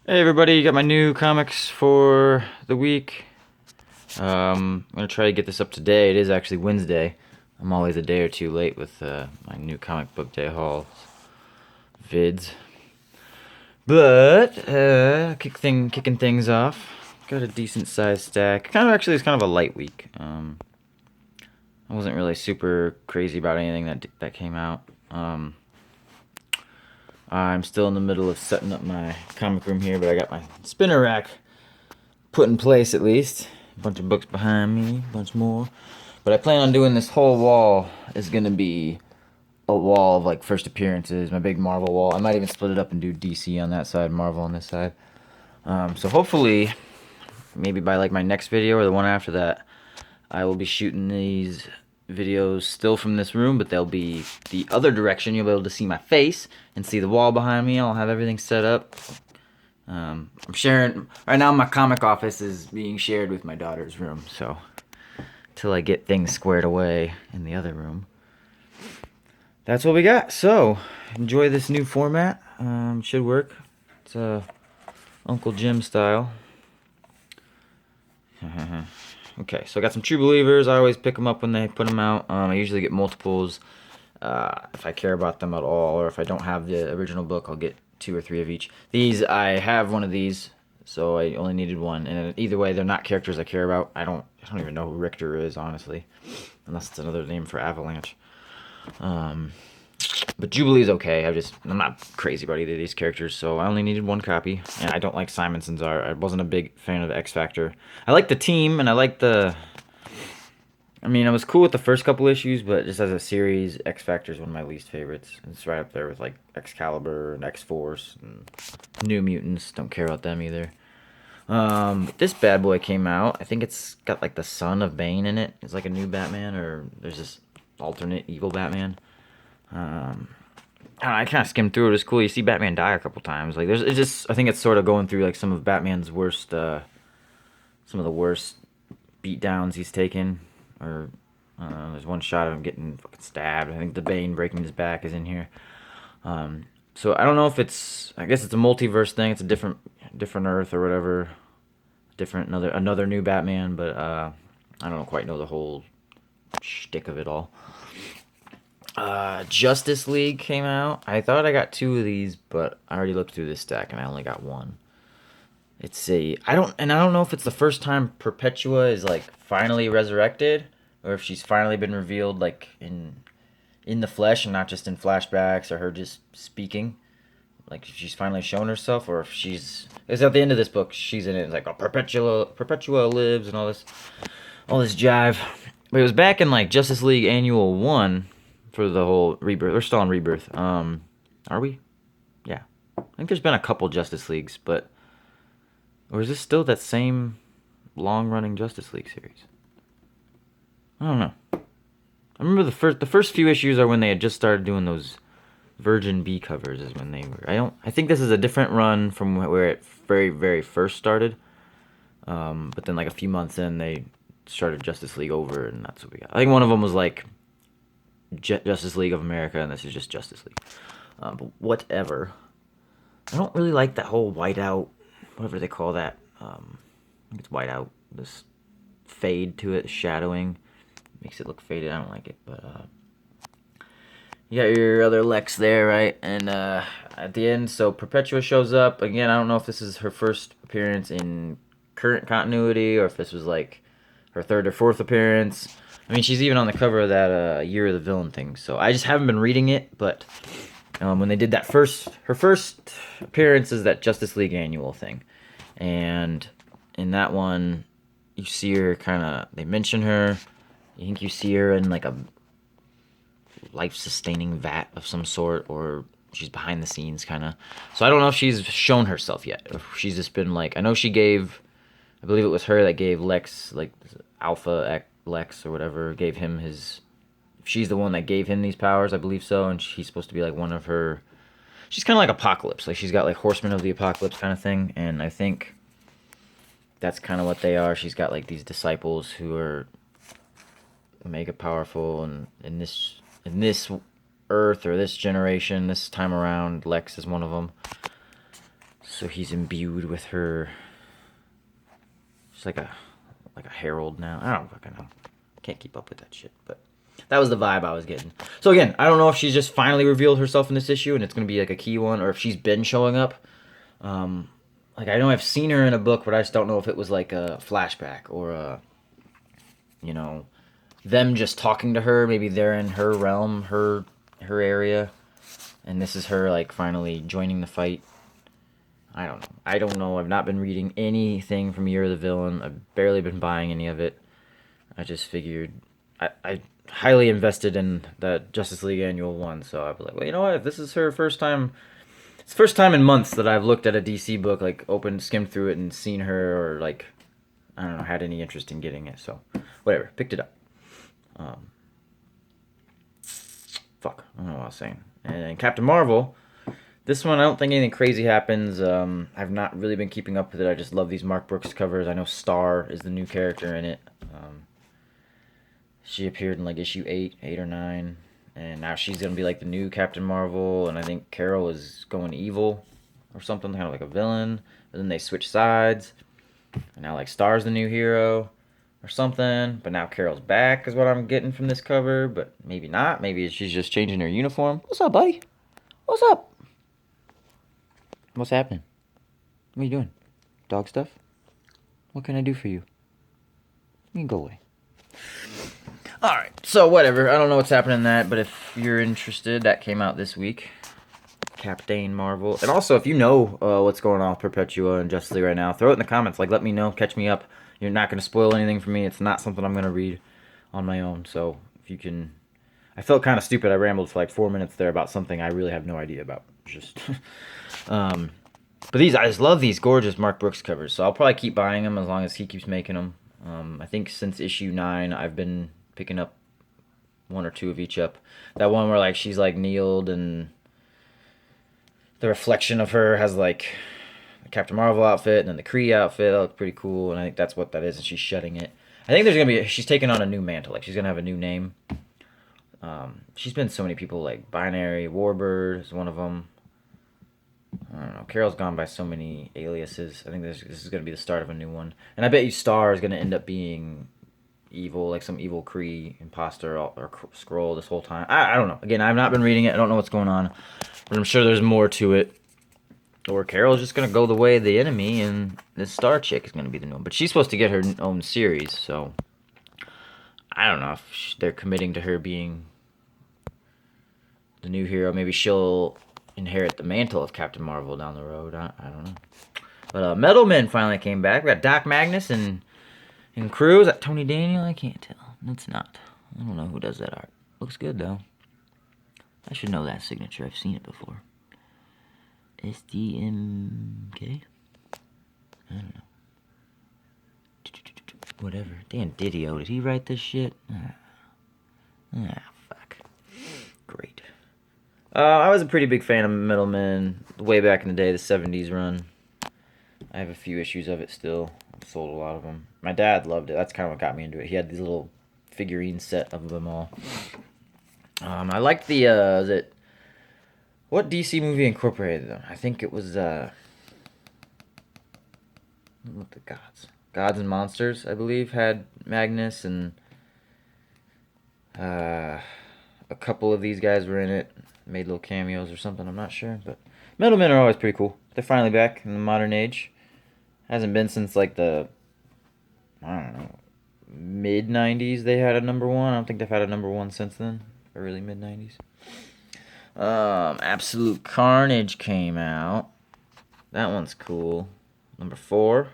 Hey everybody, got my new comics for the week. I'm gonna try to get this up today. It is actually Wednesday. I'm always a day or two late with my new comic book day haul vids. But kicking things off. Got a decent sized stack. It's kind of a light week. I wasn't really super crazy about anything that came out. I'm still in the middle of setting up my comic room here, but I got my spinner rack put in place at least. A bunch of books behind me, a bunch more. But I plan on doing this whole wall is gonna be a wall of like first appearances, my big Marvel wall. I might even split it up and do DC on that side, Marvel on this side. So hopefully, maybe by like my next video or the one after that, I will be shooting these videos still from this room, but they'll be the other direction. You'll be able to see my face and see the wall behind me. I'll have everything set up. I'm sharing right now. My comic office is being shared with my daughter's room, so till I get things squared away in the other room, that's what we got. So enjoy this new format. Should work. It's Uncle Jim style. Okay, so I got some True Believers. I always pick them up when they put them out. I usually get multiples if I care about them at all, or if I don't have the original book, I'll get 2 or 3 of each. These, I have one of these, so I only needed one. And either way, they're not characters I care about. I don't even know who Richter is, honestly, unless it's another name for Avalanche. But Jubilee's okay. I'm not crazy about either of these characters, so I only needed one copy. And I don't like Simonson's art. I wasn't a big fan of X Factor. I like the team, and I like the. I mean, I was cool with the first couple issues, but just as a series, X Factor is one of my least favorites. It's right up there with like Excalibur and X Force and New Mutants. Don't care about them either. This bad boy came out. I think it's got like the son of Bane in it. It's like a new Batman, or there's this alternate evil Batman. I kind of skimmed through it. It's cool. You see Batman die a couple times. Like it's just. I think it's sort of going through like some of Batman's worst, some of the worst beatdowns he's taken. Or there's one shot of him getting fucking stabbed. I think the Bane breaking his back is in here. So I don't know if it's. I guess it's a multiverse thing. It's a different Earth or whatever. Another new Batman, but I don't quite know the whole shtick of it all. Justice League came out. I thought I got 2 of these, but I already looked through this stack and I only got one. I don't know if it's the first time Perpetua is like finally resurrected, or if she's finally been revealed like in the flesh and not just in flashbacks or her just speaking. Like if she's finally shown herself, or if it's at the end of this book, she's in it. It's like, oh, Perpetua lives and all this jive. But it was back in like Justice League Annual 1 for the whole rebirth. We're still on rebirth. Are we? Yeah. I think there's been a couple Justice Leagues, but or is this still that same long-running Justice League series? I don't know. I remember the first few issues are when they had just started doing those Virgin B covers. Is when they were. I think this is a different run from where it very very first started. But then like a few months in, they started Justice League over, and that's what we got. I think one of them was like Justice League of America, and this is just Justice League. But whatever. I don't really like that whole whiteout, whatever they call that. I think it's whiteout. This fade to it, shadowing, makes it look faded. I don't like it, but you got your other Lex there, right? And at the end, so Perpetua shows up again. I don't know if this is her first appearance in current continuity, or if this was like her third or fourth appearance. I mean, she's even on the cover of that Year of the Villain thing. So I just haven't been reading it, but when they did her first appearance is that Justice League Annual thing, and in that one, you see her they mention her. You think you see her in like a life-sustaining vat of some sort, or she's behind the scenes kind of. So I don't know if she's shown herself yet, or if she's just been like. I know she gave. I believe it was her that gave Lex like Alpha Lex or whatever, gave him his. She's the one that gave him these powers, I believe so, and she's supposed to be like one of her. She's kind of like Apocalypse, like she's got like Horsemen of the Apocalypse kind of thing, and I think that's kind of what they are. She's got like these disciples who are mega powerful, and in this Earth or this generation, this time around, Lex is one of them. So he's imbued with her. She's like a herald now. I don't fucking know. Can't keep up with that shit, but that was the vibe I was getting. So again, I don't know if she's just finally revealed herself in this issue and it's gonna be like a key one, or if she's been showing up. Like I know I've seen her in a book, but I just don't know if it was like a flashback or a, you know, them just talking to her. Maybe they're in her realm, her area, and this is her like finally joining the fight. I don't know. I don't know. I've not been reading anything from Year of the Villain. I've barely been buying any of it. I just figured I highly invested in that Justice League Annual 1, so I was like, well, you know what? If this is her first time, it's the first time in months that I've looked at a DC book, like opened, skimmed through it, and seen her, or like, I don't know, had any interest in getting it. So, whatever, picked it up. Fuck, I don't know what I was saying. And Captain Marvel. This one, I don't think anything crazy happens. I've not really been keeping up with it. I just love these Mark Brooks covers. I know Star is the new character in it. She appeared in like issue 8 or 9. And now she's going to be like the new Captain Marvel. And I think Carol is going evil or something, kind of like a villain. But then they switch sides. And now like Star's the new hero or something. But now Carol's back is what I'm getting from this cover. But maybe not. Maybe she's just changing her uniform. What's up, buddy? What's up? What's happening? What are you doing? Dog stuff? What can I do for you? You can go away. Alright, so whatever. I don't know what's happening in that, but if you're interested, that came out this week. Captain Marvel. And also, if you know what's going on with Perpetua and Justice League right now, throw it in the comments. Like, let me know. Catch me up. You're not going to spoil anything for me. It's not something I'm going to read on my own. So, if you can... I felt kind of stupid. I rambled for like 4 minutes there about something I really have no idea about. Just... But these, I just love these gorgeous Mark Brooks covers, so I'll probably keep buying them as long as he keeps making them. I think since issue 9, I've been picking up 1 or 2 of each up. That one where like she's like kneeled and the reflection of her has like the Captain Marvel outfit and then the Kree outfit. That looks pretty cool, and I think that's what that is, and she's shutting it. I think there's gonna be, she's taking on a new mantle, like she's gonna have a new name. She's been so many people, like Binary, Warbird is one of them. I don't know. Carol's gone by so many aliases. I think this is going to be the start of a new one. And I bet you Star is going to end up being evil, like some evil Kree imposter or Skrull this whole time. I don't know. Again, I've not been reading it. I don't know what's going on. But I'm sure there's more to it. Or Carol's just going to go the way of the enemy, and this Star chick is going to be the new one. But she's supposed to get her own series, so... I don't know if they're committing to her being the new hero. Maybe she'll inherit the mantle of Captain Marvel down the road. I don't know. But Metal Men finally came back. We got Doc Magnus and crew. Is that Tony Daniel? I can't tell. It's not. I don't know who does that art. Looks good, though. I should know that signature. I've seen it before. SDMK? I don't know. Whatever. Dan Didio. Did he write this shit? Fuck. Great. I was a pretty big fan of Metal Men way back in the day, the 70s run. I have a few issues of it still. I've sold a lot of them. My dad loved it. That's kind of what got me into it. He had these little figurine set of them all. I liked the, what DC movie incorporated them? I think it was, what the gods? Gods and Monsters, I believe, had Magnus, and a couple of these guys were in it. Made little cameos or something, I'm not sure. But Metal Men are always pretty cool. They're finally back in the modern age. Hasn't been since like the, I don't know, mid-90s they had a #1. I don't think they've had a #1 since then. Early mid-90s. Absolute Carnage came out. That one's cool. #4.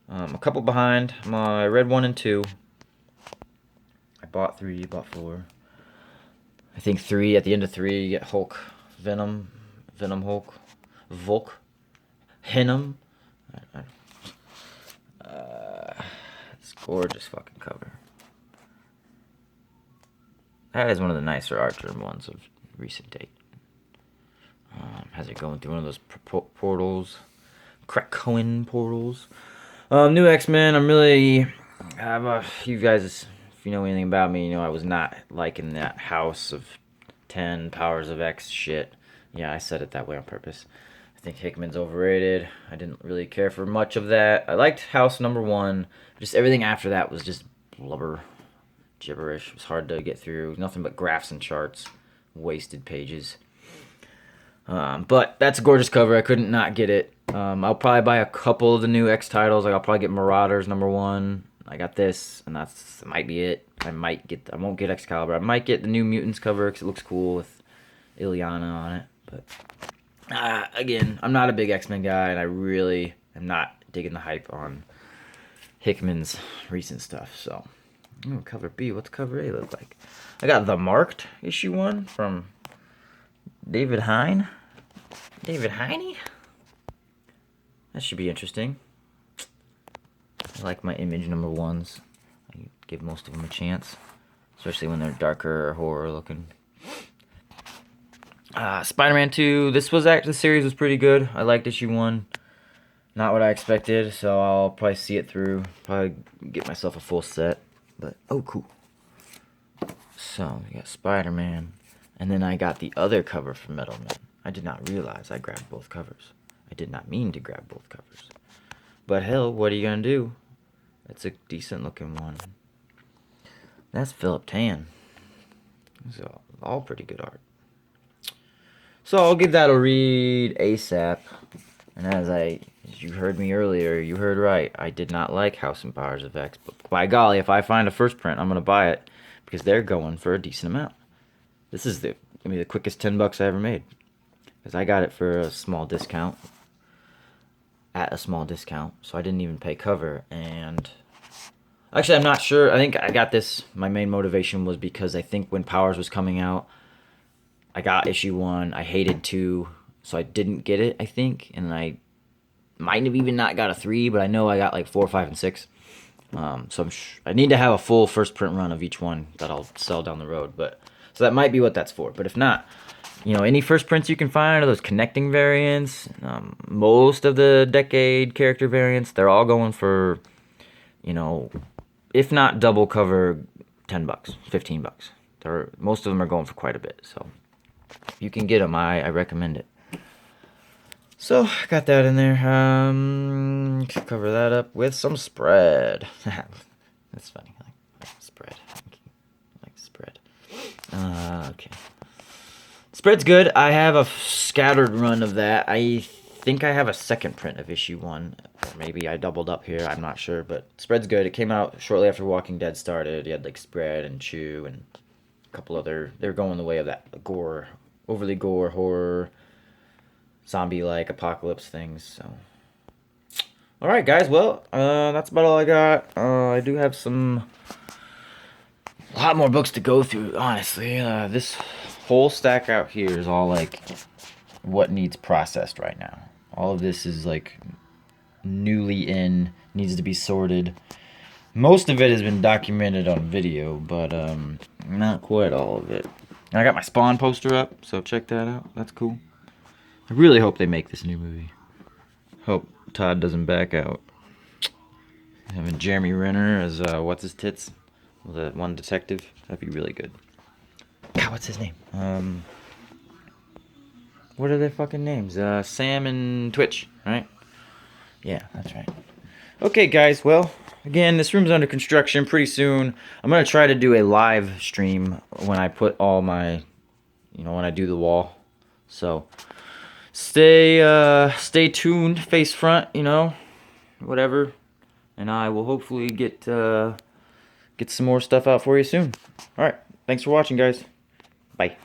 A couple behind. I read 1 and 2. I bought 3, bought 4. I think 3, at the end of 3, you get Hulk, Venom Hulk, Volk, Venom. It's gorgeous fucking cover. That is one of the nicer art term ones of recent date. Has it going through one of those portals, Krakoan portals. New X-Men. You guys, if you know anything about me, you know I was not liking that House of 10 Powers of X shit. Yeah, I said it that way on purpose. I think Hickman's overrated. I didn't really care for much of that. I liked House #1. Just everything after that was just blubber, gibberish. It was hard to get through. Nothing but graphs and charts. Wasted pages. But that's a gorgeous cover. I couldn't not get it. I'll probably buy a couple of the new X titles. Like I'll probably get Marauders #1. I got this, and that might be it. I won't get Excalibur. I might get the New Mutants cover because it looks cool with Ileana on it. But again, I'm not a big X-Men guy, and I really am not digging the hype on Hickman's recent stuff. So, cover B. What's cover A look like? I got the Marked #1 from David Hine. David Heine? That should be interesting. I like my Image #1s. I give most of them a chance, especially when they're darker or horror looking. Spider-Man 2. The series was pretty good. I liked #1. Not what I expected, so I'll probably see it through. Probably get myself a full set. But oh, cool. So we got Spider-Man, and then I got the other cover from Metal Man. I did not realize I grabbed both covers. I did not mean to grab both covers. But hell, what are you gonna do? It's a decent looking one. That's Philip Tan. These are all pretty good art. So I'll give that a read ASAP. And as you heard me earlier, you heard right. I did not like House and Powers of X. But by golly, if I find a first print, I'm gonna buy it because they're going for a decent amount. This is gonna be the quickest $10 I ever made because I got it for a small discount. At a small discount, so I didn't even pay cover. And actually, I'm not sure. I think I got this. My main motivation was because I think when Powers was coming out, I got #1. I hated 2, so I didn't get it. I think, and I might have even not got a 3, but I know I got like 4, 5, and 6. So I need to have a full first print run of each one that I'll sell down the road. But so that might be what that's for. But if not, any first prints you can find are those connecting variants. Most of the Decade character variants, they're all going for, if not double cover, $10, $15. Most of them are going for quite a bit. So if you can get them, I recommend it. So I got that in there. Cover that up with some spread. That's funny. I like spread. I like spread. Okay. Spread's good. I have a scattered run of that. I think I have a second print of #1. Or maybe I doubled up here. I'm not sure. But Spread's good. It came out shortly after Walking Dead started. You had like Spread and Chew and a couple other. They're going the way of that overly gore, horror, zombie-like apocalypse things. So, all right, guys. Well, that's about all I got. I do have a lot more books to go through. Honestly, this whole stack out here is all like what needs processed right now. All of this is like newly needs to be sorted. Most of it has been documented on video, but not quite all of it. And I got my Spawn poster up, so check that out. That's cool. I really hope they make this new movie. Hope Todd doesn't back out. Having Jeremy Renner as what's his tits, the one detective, that'd be really good. God, what's his name? What are their fucking names? Sam and Twitch, right? Yeah, that's right. Okay, guys. Well, again, this room's under construction. Pretty soon, I'm gonna try to do a live stream when I put all my, when I do the wall. So, stay tuned. Face front, whatever, and I will hopefully get some more stuff out for you soon. All right. Thanks for watching, guys. Bye.